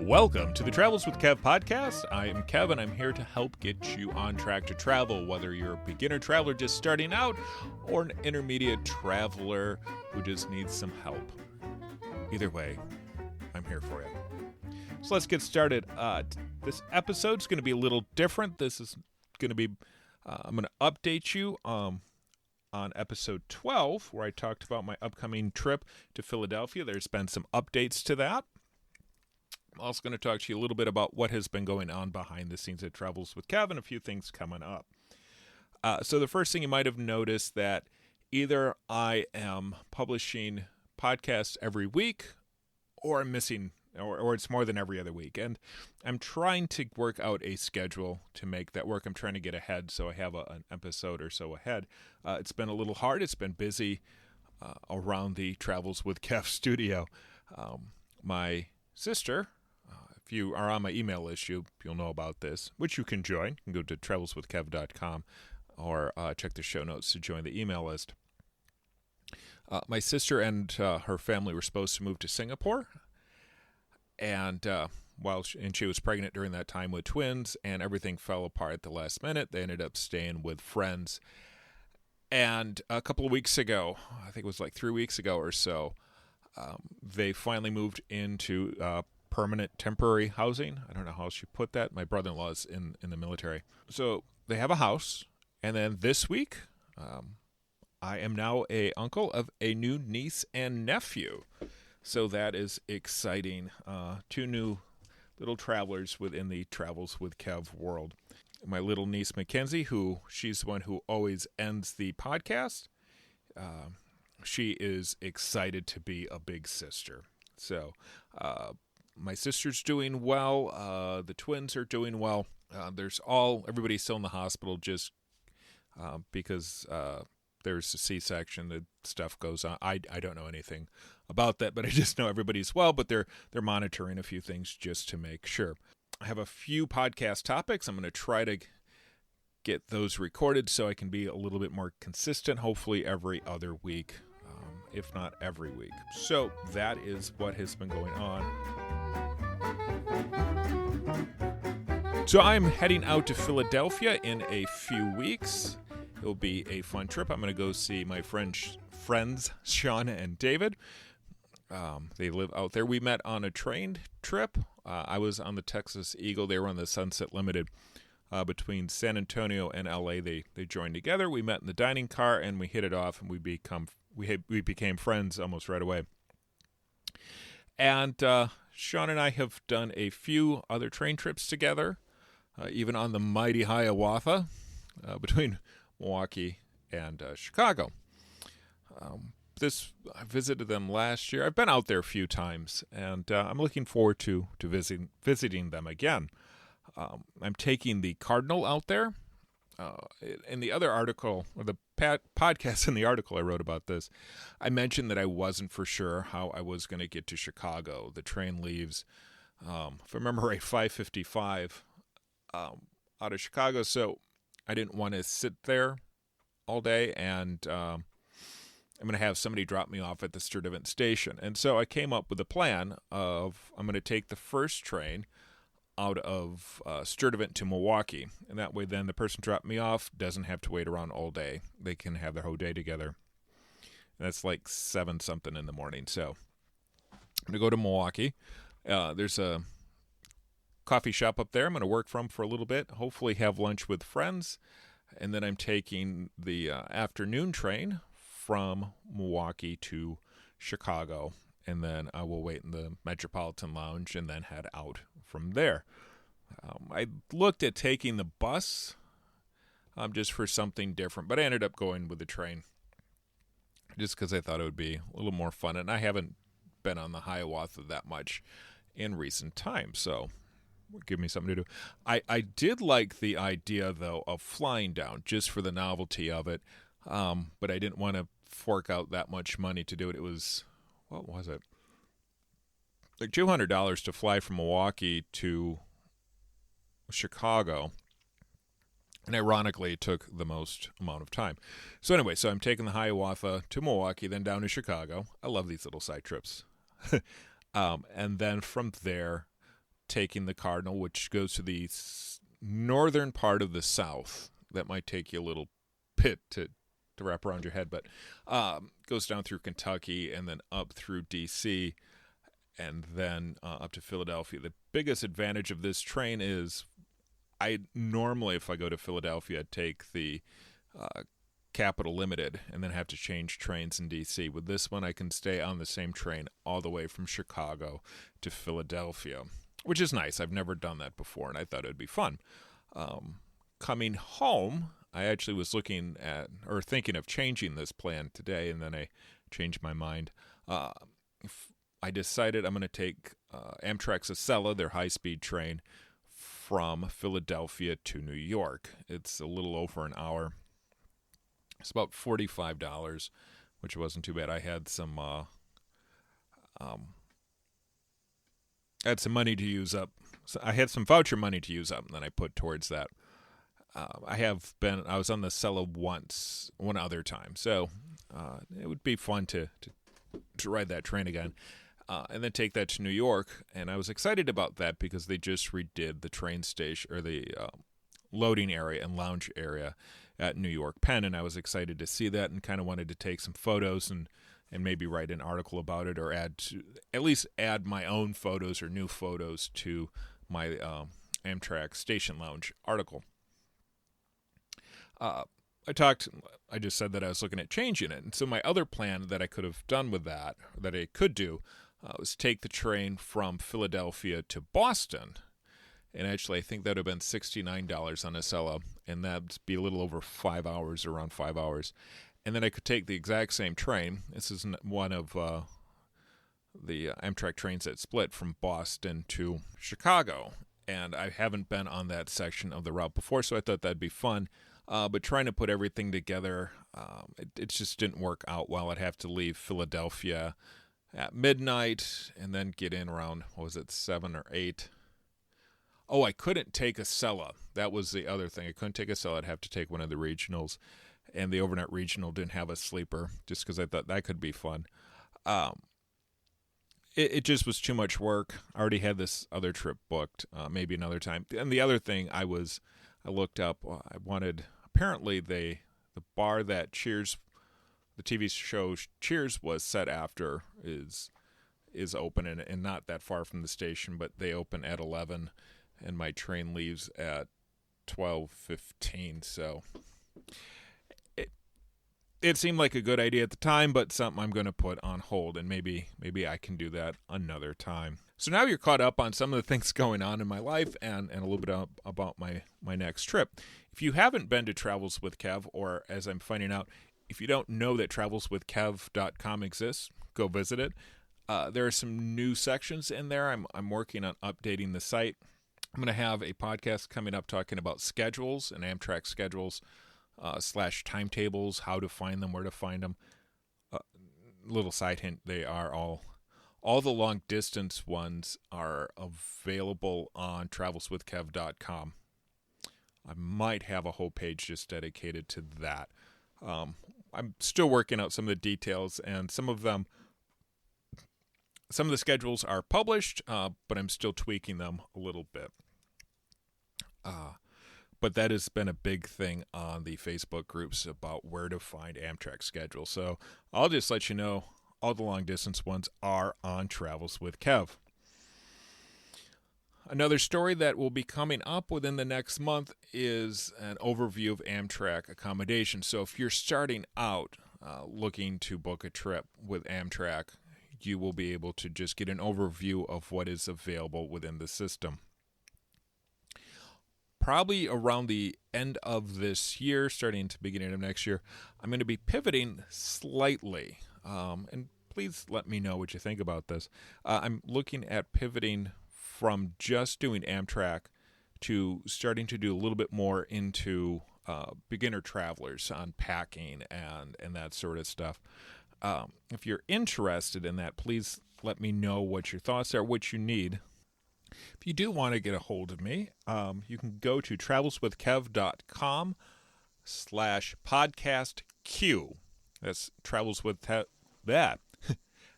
Welcome to the Travels with Kev podcast. I am Kev, and I'm here to help get you on track to travel, whether you're a beginner traveler just starting out or an intermediate traveler who just needs some help. Either way, I'm here for you. So let's get started. This episode's going to be a little different. This is going to be, I'm going to update you on episode 12, where I talked about my upcoming trip to Philadelphia. There's been some updates to that. I'm also going to talk to you a little bit about what has been going on behind the scenes at Travels with Kev and a few things coming up. So the first thing you might have noticed that either I am publishing podcasts every week or I'm missing, or it's more than every other week. And I'm trying to work out a schedule to make that work. I'm trying to get ahead so I have an episode or so ahead. It's been a little hard. It's been busy around the Travels with Kev studio. My sister... If you are on my email list, you'll know about this, which you can join. You can go to travelswithkev.com or check the show notes to join the email list. My sister and her family were supposed to move to Singapore, and she was pregnant during that time with twins, and everything fell apart at the last minute. They ended up staying with friends. And a couple of weeks ago, I think it was like 3 weeks ago or so, they finally moved into permanent temporary housing. I don't know how else you put that. My brother-in-law is in the military. So they have a house. And then this week, I am now a uncle of a new niece and nephew. So that is exciting. Two new little travelers within the Travels with Kev world. My little niece, Mackenzie, she's the one who always ends the podcast. She is excited to be a big sister. So, my sister's doing well. The twins are doing well. Everybody's still in the hospital just because there's a C-section. The stuff goes on. I don't know anything about that, but I just know everybody's well. But they're monitoring a few things just to make sure. I have a few podcast topics. I'm going to try to get those recorded so I can be a little bit more consistent. Hopefully every other week, if not every week. So that is what has been going on. So I'm heading out to Philadelphia in a few weeks. It'll be a fun trip. I'm going to go see my friends, Sean and David. They live out there. We met on a train trip. I was on the Texas Eagle. They were on the Sunset Limited between San Antonio and L.A. They joined together. We met in the dining car, and we hit it off, and we became friends almost right away. And Sean and I have done a few other train trips together, even on the mighty Hiawatha between Milwaukee and Chicago. I visited them last year. I've been out there a few times, and I'm looking forward to visiting them again. I'm taking the Cardinal out there. In the other article, or the podcast in the article I wrote about this, I mentioned that I wasn't for sure how I was going to get to Chicago. The train leaves, if I remember right, 5:55 out of Chicago, so I didn't want to sit there all day, and I'm going to have somebody drop me off at the Sturtevant station. And so I came up with a plan of I'm going to take the first train out of Sturtevant to Milwaukee. And that way then the person dropping me off doesn't have to wait around all day. They can have their whole day together. And that's like 7-something in the morning. So I'm going to go to Milwaukee. There's a coffee shop up there I'm going to work from for a little bit, hopefully have lunch with friends. And then I'm taking the afternoon train from Milwaukee to Chicago. And then I will wait in the Metropolitan Lounge and then head out from there. I looked at taking the bus just for something different, but I ended up going with the train just because I thought it would be a little more fun. And I haven't been on the Hiawatha that much in recent times, so give me something to do. I did like the idea, though, of flying down just for the novelty of it, but I didn't want to fork out that much money to do it. It was... what was it? Like $200 to fly from Milwaukee to Chicago. And ironically, it took the most amount of time. So anyway, I'm taking the Hiawatha to Milwaukee, then down to Chicago. I love these little side trips. And then from there, taking the Cardinal, which goes to the northern part of the South. That might take you a little bit to wrap around your head, but goes down through Kentucky and then up through D.C. and then up to Philadelphia. The biggest advantage of this train is I normally, if I go to Philadelphia, I'd take the Capital Limited and then have to change trains in D.C. With this one, I can stay on the same train all the way from Chicago to Philadelphia, which is nice. I've never done that before, and I thought it would be fun. Coming home, I actually was looking at or thinking of changing this plan today, and then I changed my mind. I decided I'm going to take Amtrak's Acela, their high-speed train, from Philadelphia to New York. It's a little over an hour. It's about $45, which wasn't too bad. I had some money to use up. So I had some voucher money to use up, and then I put towards that. I was on the Acela one other time, so it would be fun to ride that train again, and then take that to New York. And I was excited about that because they just redid the train station or the loading area and lounge area at New York Penn, and I was excited to see that and kind of wanted to take some photos and maybe write an article about it, or at least add my own photos or new photos to my Amtrak Station Lounge article. I just said that I was looking at changing it. And so my other plan that I could have done with that I could do, was take the train from Philadelphia to Boston. And actually, I think that would have been $69 on Acela, and that'd be a little over 5 hours, around 5 hours. And then I could take the exact same train. This is one of the Amtrak trains that split from Boston to Chicago. And I haven't been on that section of the route before, so I thought that'd be fun. But trying to put everything together, it just didn't work out well. I'd have to leave Philadelphia at midnight and then get in around, 7 or 8? Oh, I couldn't take Acela. That was the other thing. I couldn't take Acela. I'd have to take one of the regionals. And the overnight regional didn't have a sleeper, just because I thought that could be fun. It just was too much work. I already had this other trip booked, maybe another time. And the other thing I looked up, I wanted, apparently the bar that Cheers, the TV show Cheers was set after, is open and not that far from the station, but they open at 11, and my train leaves at 12:15. So it seemed like a good idea at the time, but something I'm going to put on hold, and maybe I can do that another time. So now you're caught up on some of the things going on in my life and a little bit about my next trip. If you haven't been to Travels with Kev, or as I'm finding out, if you don't know that travelswithkev.com exists, go visit it. There are some new sections in there. I'm working on updating the site. I'm going to have a podcast coming up talking about schedules and Amtrak schedules / timetables, how to find them, where to find them. Little side hint, they are all the long distance ones are available on travelswithkev.com. I might have a whole page just dedicated to that. I'm still working out some of the details, and some of the schedules are published, but I'm still tweaking them a little bit. But that has been a big thing on the Facebook groups about where to find Amtrak schedules. So I'll just let you know all the long distance ones are on Travels with Kev. Another story that will be coming up within the next month is an overview of Amtrak accommodations. So if you're starting out looking to book a trip with Amtrak, you will be able to just get an overview of what is available within the system. Probably around the end of this year, starting to the beginning of next year, I'm going to be pivoting slightly. And please let me know what you think about this. I'm looking at pivoting from just doing Amtrak to starting to do a little bit more into beginner travelers on packing and that sort of stuff. If you're interested in that, please let me know what your thoughts are, what you need. If you do want to get a hold of me, you can go to travelswithkev.com/podcastq. That's travels with that.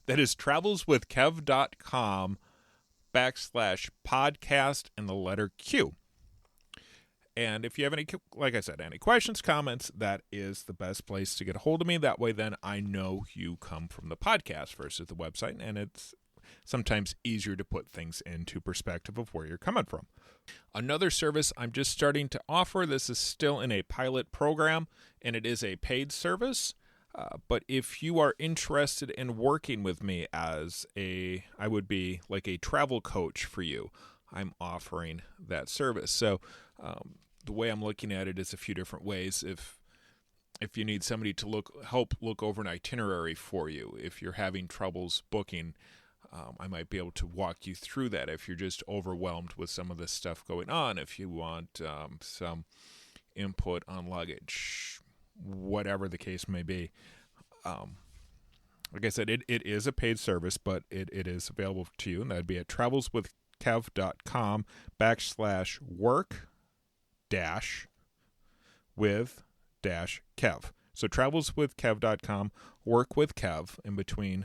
That is travelswithkev.com /podcast and the letter Q. And if you have any, like I said, any questions, comments, that is the best place to get a hold of me. That way, then I know you come from the podcast versus the website, and it's sometimes easier to put things into perspective of where you're coming from. Another service I'm just starting to offer, this is still in a pilot program, and it is a paid service. But if you are interested in working with me I would be like a travel coach for you. I'm offering that service. So the way I'm looking at it is a few different ways. If you need somebody to help look over an itinerary for you, if you're having troubles booking, I might be able to walk you through that. If you're just overwhelmed with some of this stuff going on, if you want some input on luggage, whatever the case may be. Like I said, it is a paid service, but it is available to you, and that'd be at travelswithkev.com /work-with-kev. So travelswithkev.com, work with Kev, in between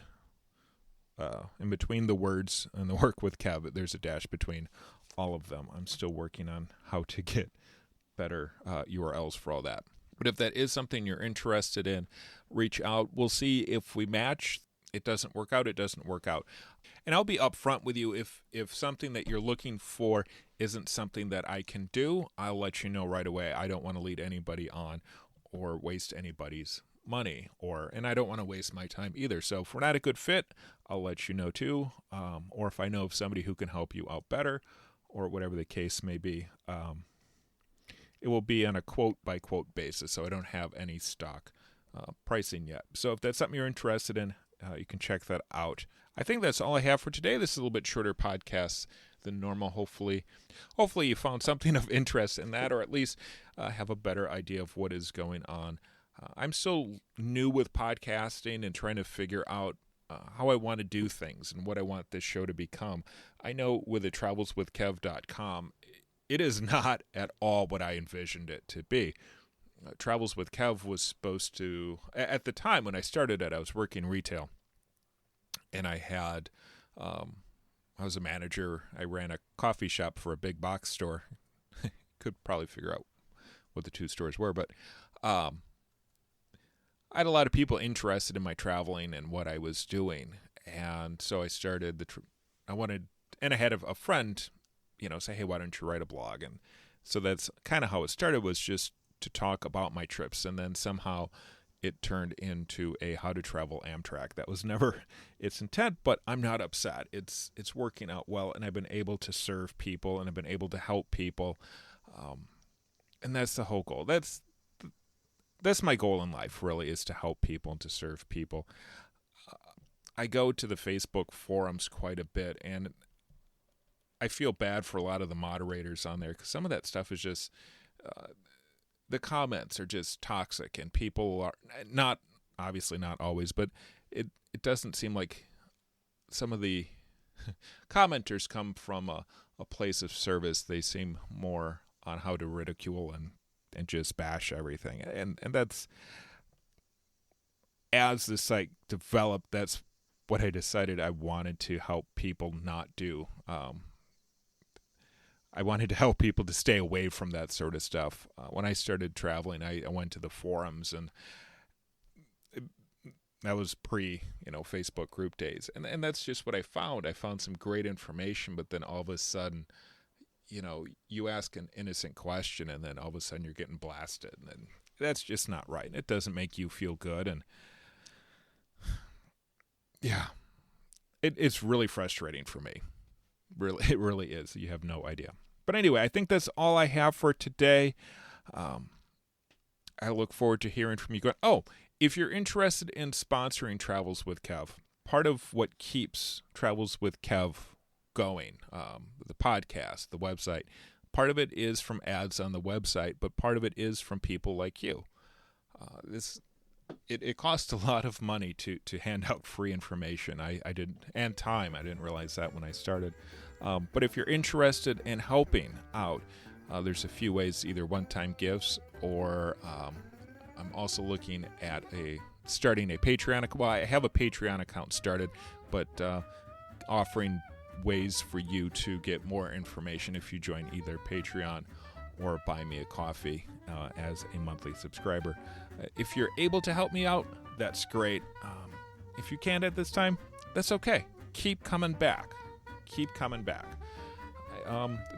the words and the work with Kev, there's a dash between all of them. I'm still working on how to get better URLs for all that. But if that is something you're interested in, reach out. We'll see if we match. It doesn't work out, it doesn't work out. And I'll be upfront with you if something that you're looking for isn't something that I can do, I'll let you know right away. I don't want to lead anybody on or waste anybody's money, and I don't want to waste my time either. So if we're not a good fit, I'll let you know too. Or if I know of somebody who can help you out better, or whatever the case may be. It will be on a quote-by-quote basis, so I don't have any stock pricing yet. So if that's something you're interested in, you can check that out. I think that's all I have for today. This is a little bit shorter podcast than normal. Hopefully you found something of interest in that, or at least have a better idea of what is going on. I'm still new with podcasting and trying to figure out how I want to do things and what I want this show to become. I know with the travelswithkev.com, it is not at all what I envisioned it to be. Travels with Kev was supposed to, at the time when I started it, I was working retail, and I was a manager. I ran a coffee shop for a big box store. Could probably figure out what the two stores were, but I had a lot of people interested in my traveling and what I was doing, and so I started and I had a friend, say, hey, why don't you write a blog? And so that's kind of how it started, was just to talk about my trips, and then somehow it turned into a How to Travel Amtrak. That was never its intent, but I'm not upset. It's working out well, and I've been able to serve people, and I've been able to help people, and that's the whole goal. That's my goal in life, really, is to help people and to serve people. I go to the Facebook forums quite a bit, and I feel bad for a lot of the moderators on there, because some of that stuff is just the comments are just toxic, and people are not, obviously not always, but it doesn't seem like some of the commenters come from a place of service. They seem more on how to ridicule and just bash everything. And that's, as the site developed, that's what I decided I wanted to help people not do. I wanted to help people to stay away from that sort of stuff. When I started traveling, I went to the forums, and that was Facebook group days. And that's just what I found. I found some great information, but then all of a sudden, you ask an innocent question, and then all of a sudden you're getting blasted. And that's just not right. It doesn't make you feel good. And yeah, it's really frustrating for me. Really, it really is. You have no idea. But anyway, I think that's all I have for today. I look forward to hearing from you. If you're interested in sponsoring Travels with Kev, part of what keeps Travels with Kev going, the podcast, the website, part of it is from ads on the website, but part of it is from people like you. It costs a lot of money to hand out free information. I didn't, and time. I didn't realize that when I started. But if you're interested in helping out, there's a few ways, either one-time gifts, or I'm also looking at starting a Patreon. Well, I have a Patreon account started, but offering ways for you to get more information if you join either Patreon or Buy Me a Coffee as a monthly subscriber. If you're able to help me out, that's great. If you can't at this time, that's okay. Keep coming back. Keep coming back.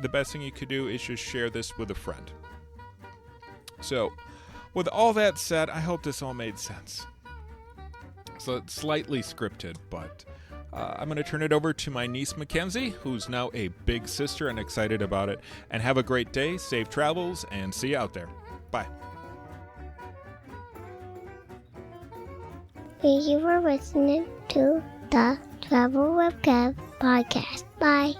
The best thing you could do is just share this with a friend. So, with all that said, I hope this all made sense. So it's slightly scripted, but I'm going to turn it over to my niece Mackenzie, who's now a big sister and excited about it. And have a great day, safe travels, and see you out there. Bye. Thank you for listening to the Travel with Kev podcast. Bye.